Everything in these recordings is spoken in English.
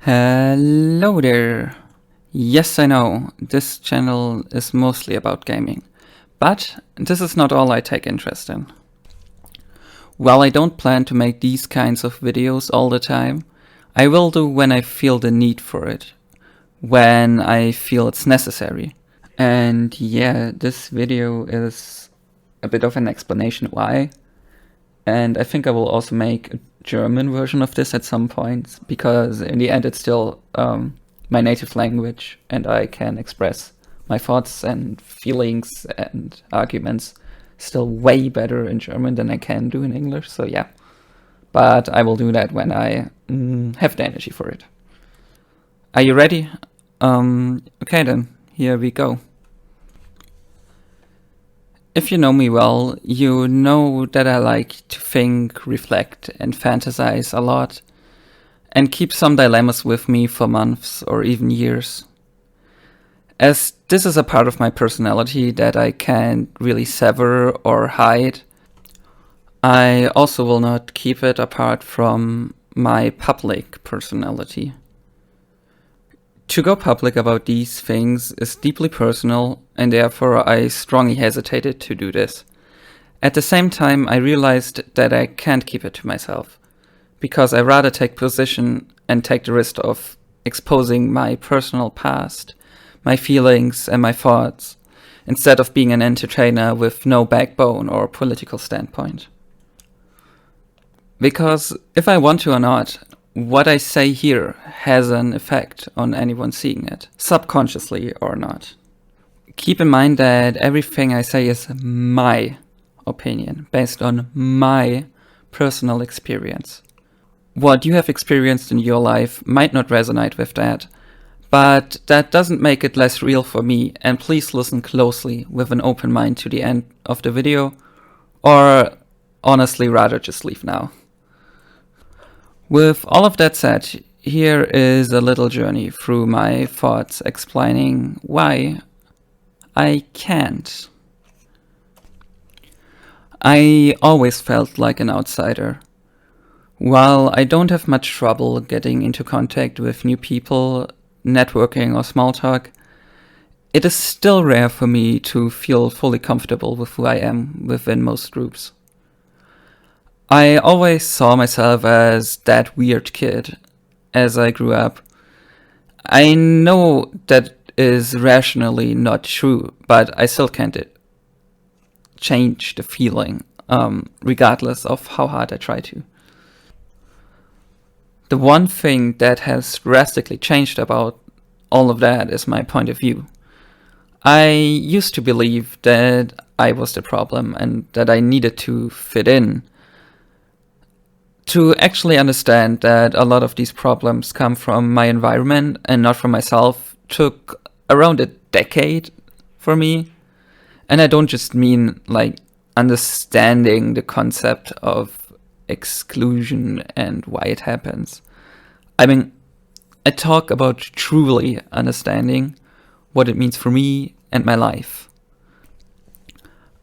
Hello there. Yes, I know, this channel is mostly about gaming, but this is not all I take interest in. While I don't plan to make these kinds of videos all the time, I will do when I feel the need for it, when I feel it's necessary. And yeah, this video is a bit of an explanation why. And I think I will also make a German version of this at some point, because in the end it's still my native language, and I can express my thoughts and feelings and arguments still way better in German than I can do in English, so yeah. But I will do that when I have the energy for it. Are you ready? Okay then, here we go. If you know me well, you know that I like to think, reflect, and fantasize a lot, and keep some dilemmas with me for months or even years. As this is a part of my personality that I can't really sever or hide, I also will not keep it apart from my public personality. To go public about these things is deeply personal, and therefore I strongly hesitated to do this. At the same time, I realized that I can't keep it to myself, because I rather take position and take the risk of exposing my personal past, my feelings and my thoughts, instead of being an entertainer with no backbone or political standpoint. Because if I want to or not, what I say here has an effect on anyone seeing it, subconsciously or not. Keep in mind that everything I say is my opinion, based on my personal experience. What you have experienced in your life might not resonate with that, but that doesn't make it less real for me, and please listen closely with an open mind to the end of the video, or honestly rather just leave now. With all of that said, here is a little journey through my thoughts explaining why I can't. I always felt like an outsider. While I don't have much trouble getting into contact with new people, networking or small talk, it is still rare for me to feel fully comfortable with who I am within most groups. I always saw myself as that weird kid as I grew up. I know that is rationally not true, but I still can't change the feeling, regardless of how hard I try to. The one thing that has drastically changed about all of that is my point of view. I used to believe that I was the problem and that I needed to fit in. To actually understand that a lot of these problems come from my environment and not from myself took around a decade for me. And I don't just mean like understanding the concept of exclusion and why it happens. I mean, I talk about truly understanding what it means for me and my life.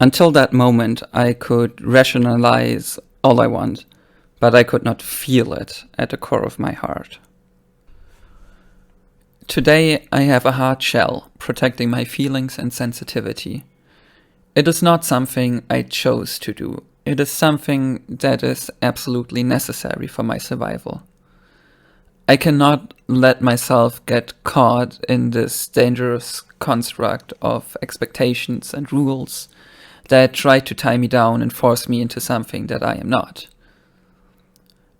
Until that moment, I could rationalize all I want, but I could not feel it at the core of my heart. Today, I have a hard shell protecting my feelings and sensitivity. It is not something I chose to do. It is something that is absolutely necessary for my survival. I cannot let myself get caught in this dangerous construct of expectations and rules that try to tie me down and force me into something that I am not.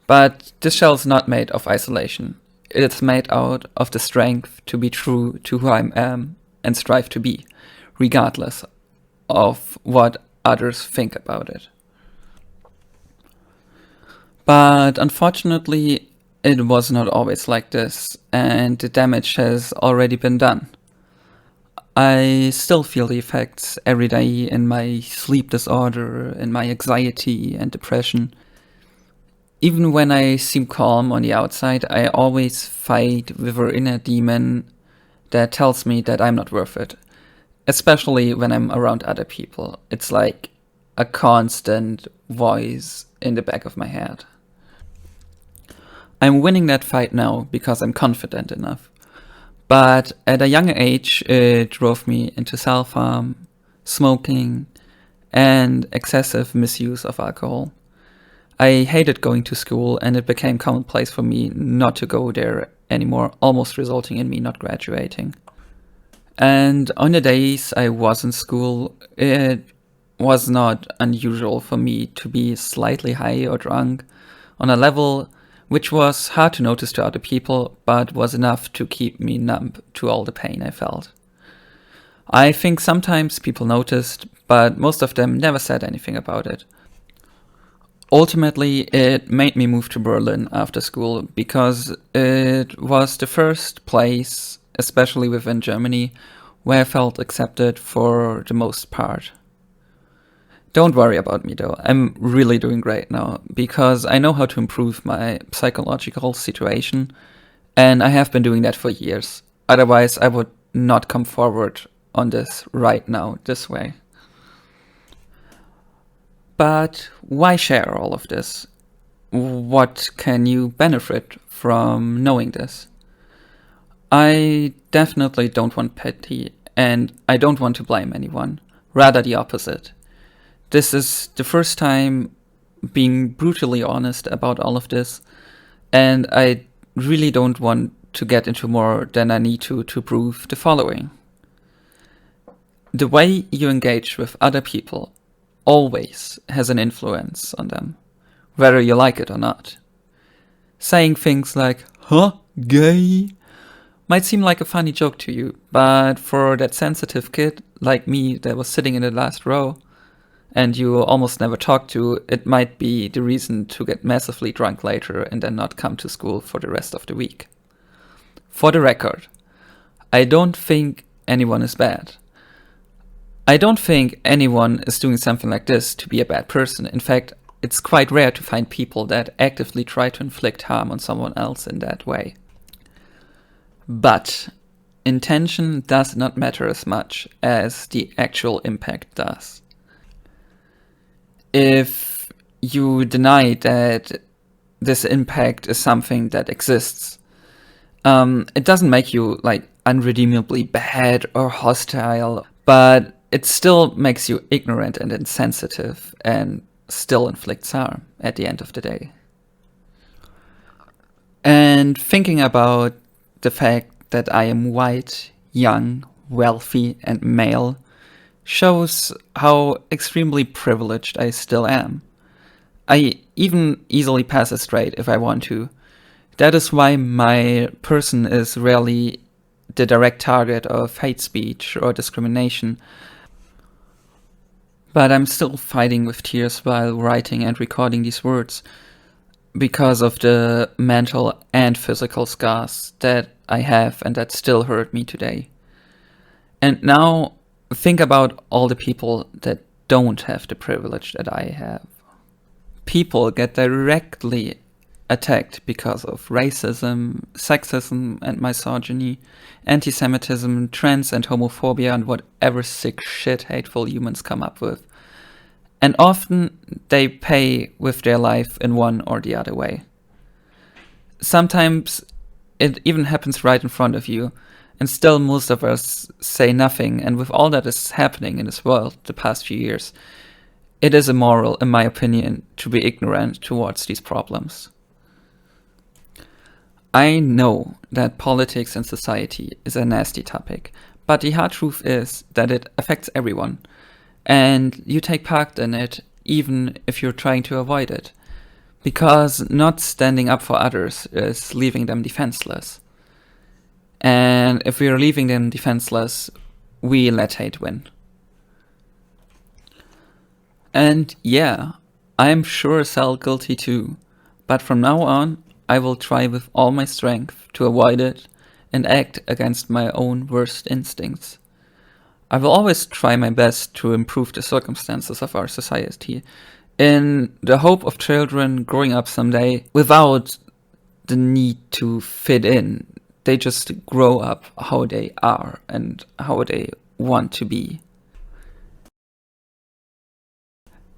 But this shell is not made of isolation. It is made out of the strength to be true to who I am and strive to be, regardless of what others think about it. But unfortunately, it was not always like this, and the damage has already been done. I still feel the effects every day in my sleep disorder, in my anxiety and depression. Even when I seem calm on the outside, I always fight with an inner demon that tells me that I'm not worth it. Especially when I'm around other people. It's like a constant voice in the back of my head. I'm winning that fight now because I'm confident enough. But at a young age, it drove me into self-harm, smoking, and excessive misuse of alcohol. I hated going to school, and it became commonplace for me not to go there anymore, almost resulting in me not graduating. And on the days I was in school, it was not unusual for me to be slightly high or drunk on a level which was hard to notice to other people, but was enough to keep me numb to all the pain I felt. I think sometimes people noticed, but most of them never said anything about it. Ultimately, it made me move to Berlin after school because it was the first place, especially within Germany, where I felt accepted for the most part. Don't worry about me though, I'm really doing great now because I know how to improve my psychological situation, and I have been doing that for years. Otherwise, I would not come forward on this right now, this way. But why share all of this? What can you benefit from knowing this? I definitely don't want pity, and I don't want to blame anyone. Rather the opposite. This is the first time being brutally honest about all of this, and I really don't want to get into more than I need to prove the following. The way you engage with other people always has an influence on them, whether you like it or not. Saying things like, huh, gay, might seem like a funny joke to you, but for that sensitive kid like me that was sitting in the last row, and you almost never talk to, it might be the reason to get massively drunk later and then not come to school for the rest of the week. For the record, I don't think anyone is bad. I don't think anyone is doing something like this to be a bad person. In fact, it's quite rare to find people that actively try to inflict harm on someone else in that way. But intention does not matter as much as the actual impact does. If you deny that this impact is something that exists, it doesn't make you like unredeemably bad or hostile, but it still makes you ignorant and insensitive and still inflicts harm at the end of the day. And thinking about the fact that I am white, young, wealthy, and male shows how extremely privileged I still am. I even easily pass as straight if I want to. That is why my person is rarely the direct target of hate speech or discrimination. But I'm still fighting with tears while writing and recording these words because of the mental and physical scars that I have and that still hurt me today. And now think about all the people that don't have the privilege that I have. People get directly attacked because of racism, sexism and misogyny, anti-Semitism, trans and homophobia, and whatever sick shit hateful humans come up with. And often they pay with their life in one or the other way. Sometimes it even happens right in front of you, and still most of us say nothing, and with all that is happening in this world the past few years, it is immoral, in my opinion, to be ignorant towards these problems. I know that politics and society is a nasty topic, but the hard truth is that it affects everyone, and you take part in it even if you're trying to avoid it, because not standing up for others is leaving them defenseless. And if we are leaving them defenseless, we let hate win. And yeah, I'm sure as hell guilty too, but from now on, I will try with all my strength to avoid it and act against my own worst instincts. I will always try my best to improve the circumstances of our society, in the hope of children growing up someday without the need to fit in. They just grow up how they are and how they want to be.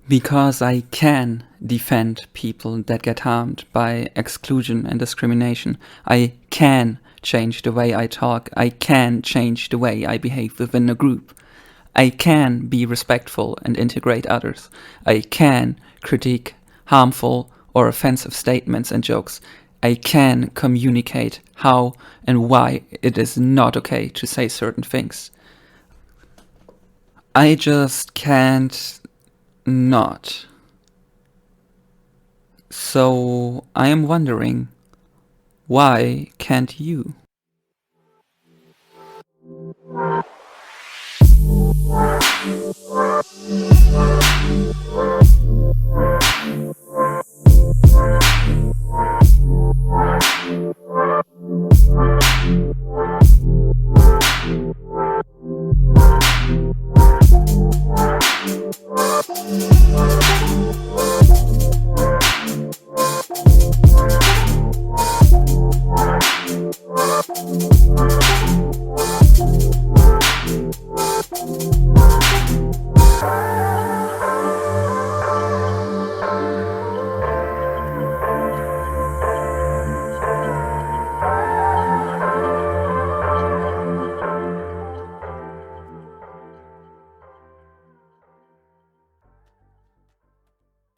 Because I can defend people that get harmed by exclusion and discrimination. I can change the way I talk. I can change the way I behave within a group. I can be respectful and integrate others. I can critique harmful or offensive statements and jokes. I can communicate how and why it is not okay to say certain things. I just can't not. So I am wondering, why can't you?